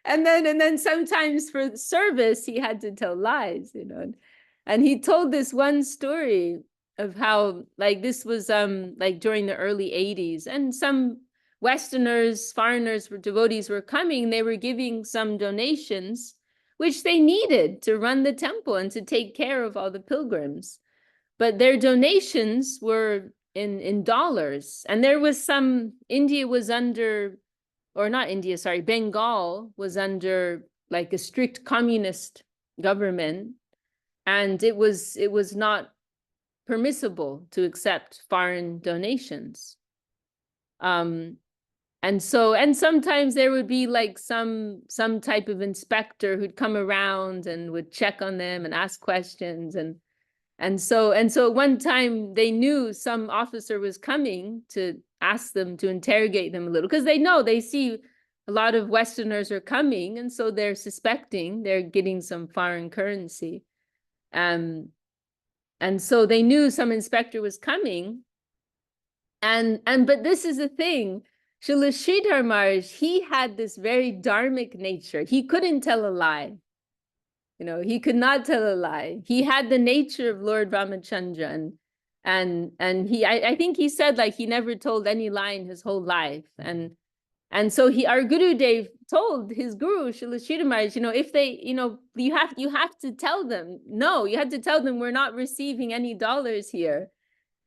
And then sometimes for service, he had to tell lies, you know. And he told this one story of how, like, this was like during the early 80s, and some Westerners, foreigners, devotees were coming, they were giving some donations, which they needed to run the temple and to take care of all the pilgrims. But their donations were in dollars. And there was some, India was under, or not India, sorry, Bengal was under like a strict communist government, and it was not permissible to accept foreign donations. And sometimes there would be like some type of inspector who'd come around and would check on them and ask questions, and so at one time they knew some officer was coming to ask them, to interrogate them a little, because they see a lot of Westerners are coming, and so they're suspecting they're getting some foreign currency. And so they knew some inspector was coming. But this is the thing, Srila Sridhar Maharaj, he had this very dharmic nature. He couldn't tell a lie. You know, he could not tell a lie. He had the nature of Lord Ramachandra, and he, I think he said, like, he never told any lie in his whole life. And so our Gurudev told his guru, Srila Sridhar Maharaj, you know, if they, you know, you have to tell them, no, you have to tell them we're not receiving any dollars here.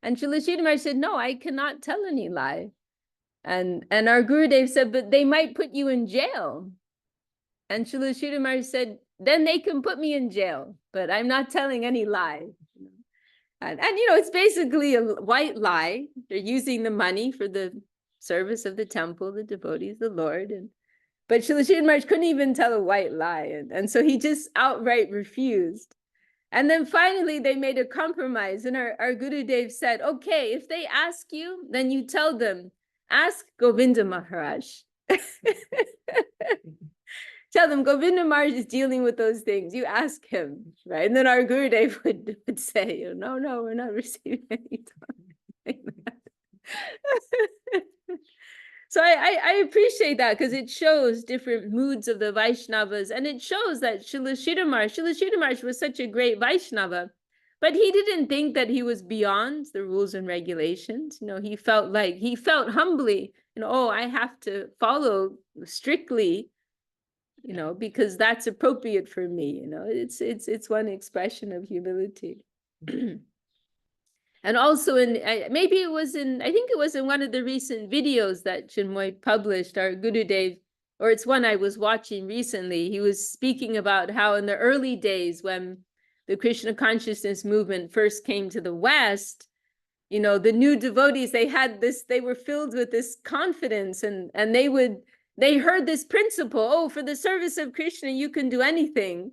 And Srila Sridhar Maharaj said, no, I cannot tell any lie. And our Gurudev said, but they might put you in jail. And Srila Sridhar Maharaj said, then they can put me in jail, but I'm not telling any lie. And you know, it's basically a white lie. They're using the money for the service of the temple, the devotees, the Lord. But Srila Sridhar Maharaj couldn't even tell a white lie. And so he just outright refused. And then finally they made a compromise, and our Gurudev said, okay, if they ask you, then you tell them, ask Govinda Maharaj. Tell them Govinda Maharaj is dealing with those things. You ask him, right? And then our Gurudev would say, no, we're not receiving any time. So I appreciate that, because it shows different moods of the Vaishnavas, and it shows that Srila Sridhar Maharaj was such a great Vaishnava, but he didn't think that he was beyond the rules and regulations. You know, he felt humbly, you know, oh, I have to follow strictly, you know, because that's appropriate for me. You know, it's one expression of humility. And also maybe it was I think it was in one of the recent videos that Chinmoy published, our Gurudev, or it's one I was watching recently. He was speaking about how in the early days when the Krishna consciousness movement first came to the West, you know, the new devotees, they were filled with this confidence, and they heard this principle, oh, for the service of Krishna, you can do anything.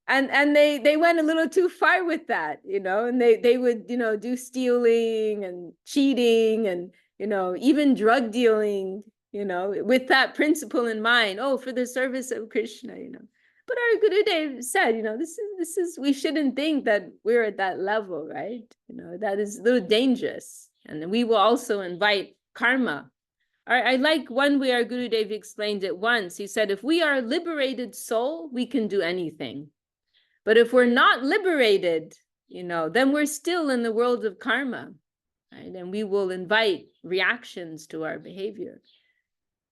And they went a little too far with that, you know, and they would, you know, do stealing and cheating and, you know, even drug dealing, you know, with that principle in mind, oh, for the service of Krishna, you know. But our Gurudev said, you know, this is, we shouldn't think that we're at that level, right? You know, that is a little dangerous. And we will also invite karma. I like one way our Gurudev explained it once. He said, if we are a liberated soul, we can do anything. But if we're not liberated, you know, then we're still in the world of karma, right? And we will invite reactions to our behavior.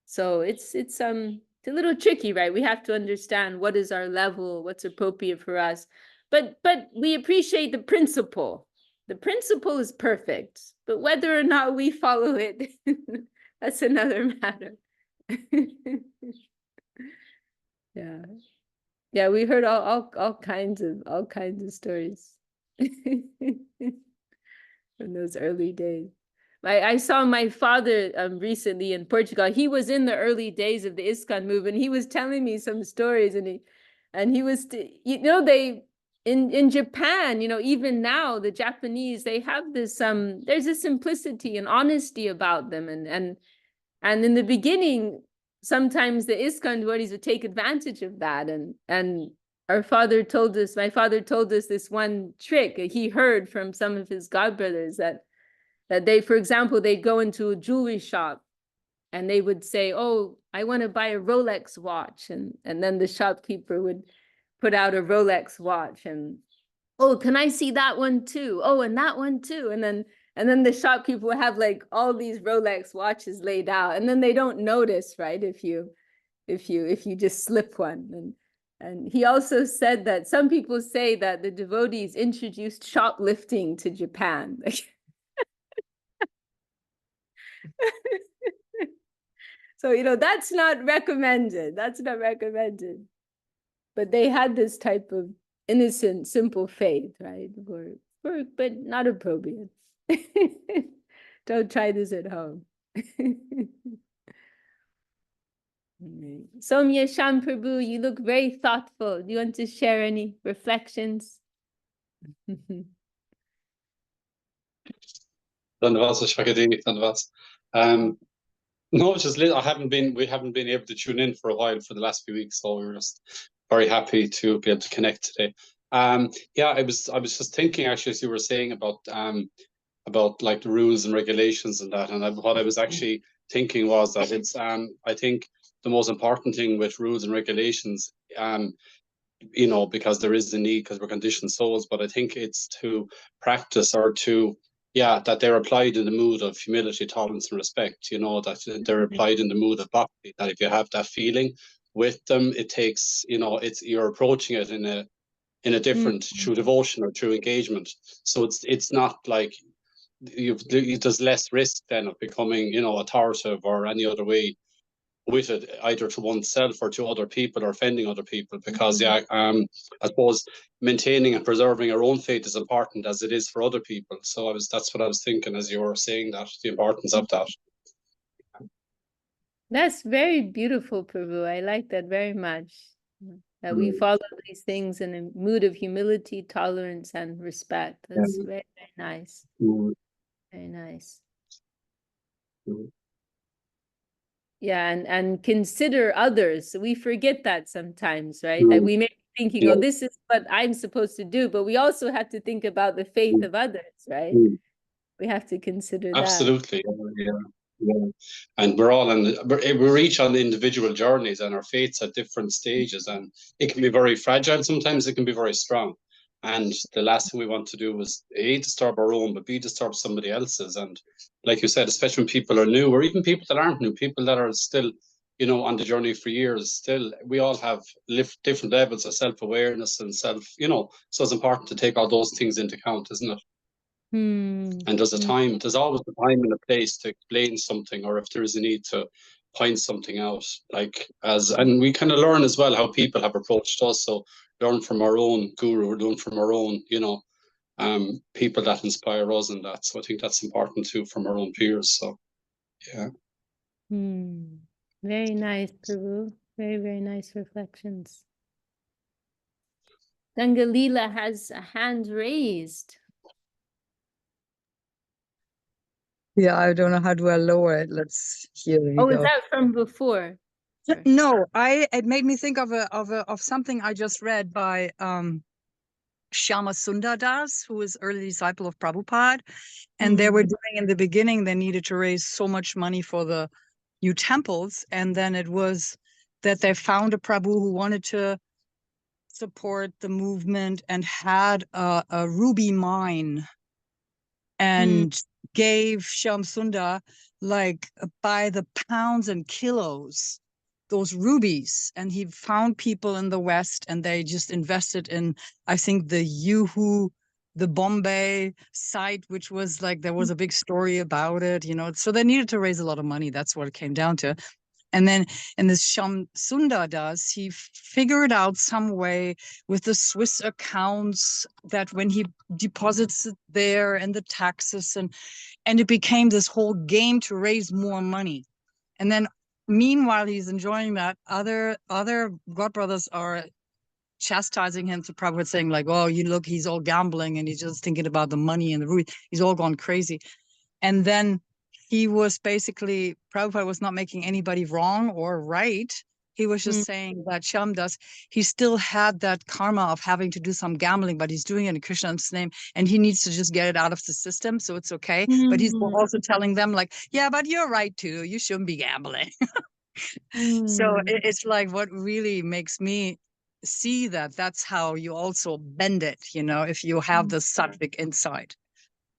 So it's a little tricky, right? We have to understand what is our level, what's appropriate for us. But we appreciate the principle. The principle is perfect, but whether or not we follow it, that's another matter. Yeah. Yeah, we heard all kinds of stories from those early days. I saw my father recently in Portugal. He was in the early days of the ISKCON movement. He was telling me some stories, and he was, they in Japan, even now the Japanese, they have this there's a simplicity and honesty about them, and in the beginning, sometimes the ISKCON devotees would take advantage of that, and my father told us this one trick he heard from some of his godbrothers, that they, for example, they'd go into a jewelry shop and they would say, "Oh, I want to buy a Rolex watch." And then the shopkeeper would put out a Rolex watch and, "Oh, can I see that one too? Oh, and that one too." And then the shopkeeper would have like all these Rolex watches laid out. And then they don't notice, right? If you just slip one. And he also said that some people say that the devotees introduced shoplifting to Japan. So, that's not recommended. That's not recommended. But they had this type of innocent, simple faith, right? But not appropriate. Don't try this at home. Somya Shamprabhu, you look very thoughtful. Do you want to share any reflections? Dhanavad, Vishakha Dasi, Dhanavad. No, it's just we haven't been able to tune in for a while for the last few weeks, so we were just very happy to be able to connect today. Yeah, I was just thinking actually, as you were saying about like the rules and regulations and that, and what I was actually thinking was that it's I think the most important thing with rules and regulations, because there is a need, because we're conditioned souls, but I think it's to practice, or to, that they're applied in the mood of humility, tolerance, and respect, that they're applied in the mood of bhakti, that if you have that feeling with them, it takes, you're approaching it in a different, through devotion or through engagement. So it's not like there's less risk then of becoming, authoritative or any other way with it, either to oneself or to other people, or offending other people, because I suppose maintaining and preserving our own faith is important as it is for other people. So that's what I was thinking as you were saying that, the importance of that. That's very beautiful, Prabhu. I like that very much. That we follow these things in a mood of humility, tolerance, and respect. That's very, very nice. Very nice. Yeah, and consider others. We forget that sometimes, right? That we may be thinking, "Oh, this is what I'm supposed to do," but we also have to think about the faith of others, right? We have to consider that. Absolutely. Yeah. And we're each on the individual journeys, and our faiths at different stages, and it can be very fragile. Sometimes it can be very strong. And the last thing we want to do is A, disturb our own, but B, disturb somebody else's. And like you said, especially when people are new, or even people that aren't new, people that are still, on the journey for years, still, we all have different levels of self-awareness and so it's important to take all those things into account, isn't it? And there's always a time and a place to explain something, or if there is a need to point something out, and we kind of learn as well how people have approached us. So learn from our own guru, learn from our own, people that inspire us and that. So I think that's important too, from our own peers. So, yeah. Very nice, Prabhu. Very, very nice reflections. Gangalila has a hand raised. Yeah, I don't know how do I lower it. Let's here we go. go. Is that from before? No, it made me think of something I just read by Shyama Das, who was early disciple of Prabhupada, and they were doing in the beginning, they needed to raise so much money for the new temples, and then it was that they found a Prabhu who wanted to support the movement and had a ruby mine, and gave Shyam Sundar like by the pounds and kilos those rubies, and he found people in the West, and they just invested in, I think, the the Bombay site, which was like, there was a big story about it, so they needed to raise a lot of money. That's what it came down to. And then, and this Shamsunda does, he figured out some way with the Swiss accounts that when he deposits it there and the taxes, and it became this whole game to raise more money. And then meanwhile, he's enjoying that. Other godbrothers are chastising him to Prabhupada, saying like, oh, you look, he's all gambling and he's just thinking about the money and the ruin. He's all gone crazy. And then he was basically, Prabhupada was not making anybody wrong or right. He was just saying that Shamdas, he still had that karma of having to do some gambling, but he's doing it in Krishna's name and he needs to just get it out of the system. So it's okay. But he's also telling them like, yeah, but you're right too. You shouldn't be gambling. So it's like what really makes me see that that's how you also bend it, you know, if you have the sattvic insight.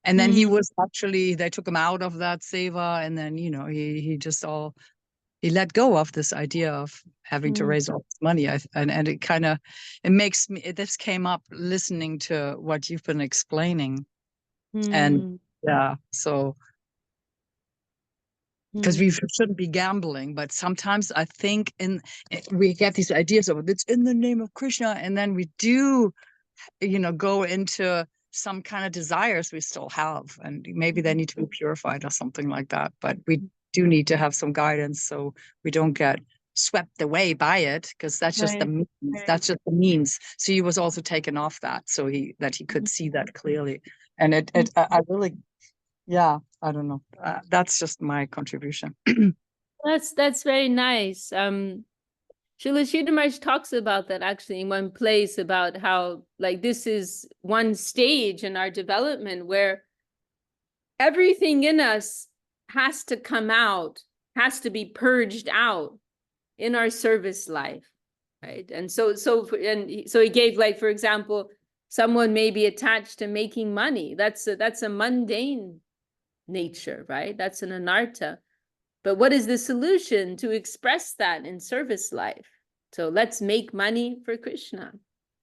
And then he was actually, they took him out of that seva, and then, you know, he just he let go of this idea of having to raise all this money. And it kind of, it makes me, this came up listening to what you've been explaining. And yeah, so, because we shouldn't be gambling, but sometimes I think we get these ideas of it's in the name of Krishna, and then we do, you know, go into some kind of desires we still have, and maybe they need to be purified or something like that. But we do need to have some guidance so we don't get swept away by it, because that's just the means. That's just the means. So he was also taken off that, so he could see that clearly. And I really, yeah, I don't know. That's just my contribution. That's very nice. Srila Sridhar Maharaj talks about that actually in one place, about how like this is one stage in our development where everything in us has to come out, has to be purged out in our service life, right? And so he gave, like, for example, someone may be attached to making money. That's a mundane nature, right? That's an anartha. But what is the solution to express that in service life? So let's make money for Krishna,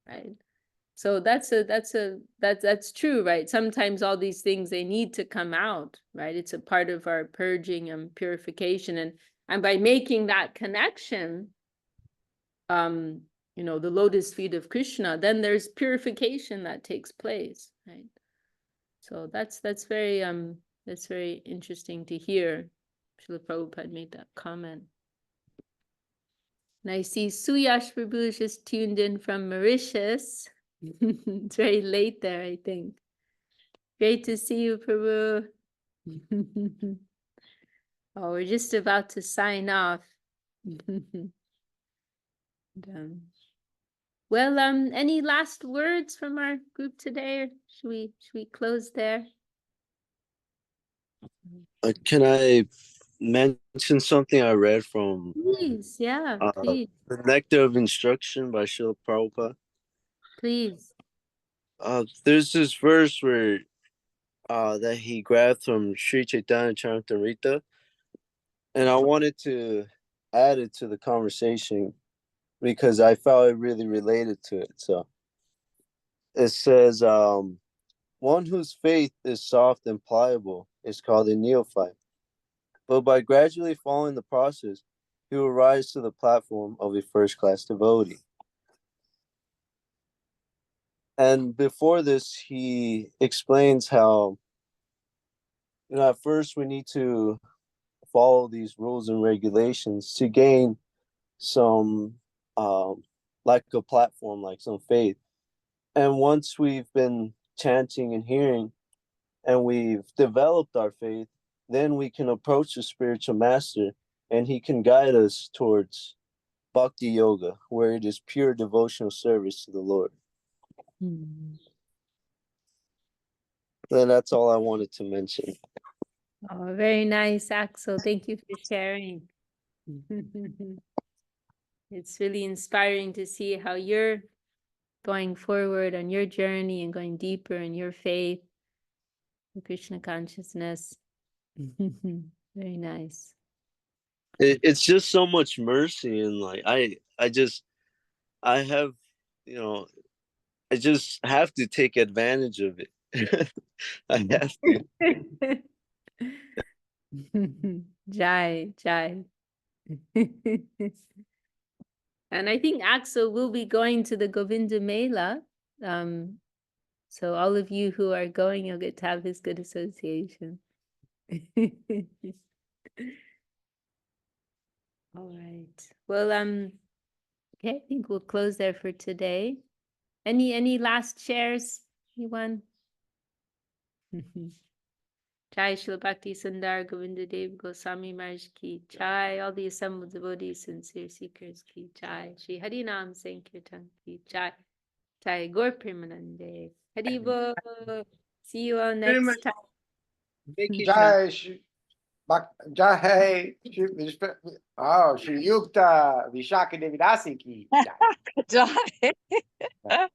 right? So that's true, right? Sometimes all these things, they need to come out, right? It's a part of our purging and purification, and by making that connection, you know, the lotus feet of Krishna, then there's purification that takes place, right? So that's very interesting to hear. Srila Prabhupada made that comment. And I see Suyash Prabhu is just tuned in from Mauritius. It's very late there, I think. Great to see you, Prabhu. Oh, we're just about to sign off. Well, any last words from our group today, or should we close there? Can I mention something I read from Please, yeah, please. The Nectar of Instruction by Srila Prabhupada? Please. There's this verse where that he grabbed from Sri Chaitanya Charitamrita, and I wanted to add it to the conversation because I felt it really related to it. So it says, one whose faith is soft and pliable is called a neophyte, but by gradually following the process, he will rise to the platform of a first-class devotee. And before this, he explains how, you know, at first we need to follow these rules and regulations to gain some, like a platform, like some faith. And once we've been chanting and hearing, and we've developed our faith, then we can approach the spiritual master, and he can guide us towards bhakti yoga, where it is pure devotional service to the Lord. Then that's all I wanted to mention. Oh, very nice, Axel. Thank you for sharing. It's really inspiring to see how you're going forward on your journey and going deeper in your faith, in Krishna consciousness. Very nice. It's just so much mercy, and like I have, you know, I just have to take advantage of it. I have to. Jai. And I think Axel will be going to the Govinda Mela. So all of you who are going, you'll get to have his good association. All right. Well, okay, I think we'll close there for today. Any last shares? Anyone? Jai Shri Bhakti Sundar Govinda Dev Goswami Maharaj ki Jai. All the assembled devotees, sincere seekers ki Jai. Shri Hari Nam Sankirtan ki Jai. Jai Gaur Premanande. Hari Bol. See you all next time. Jai Shri Jai Shri Shri Yukta Vishakha Dasi ki. Jai. Jai.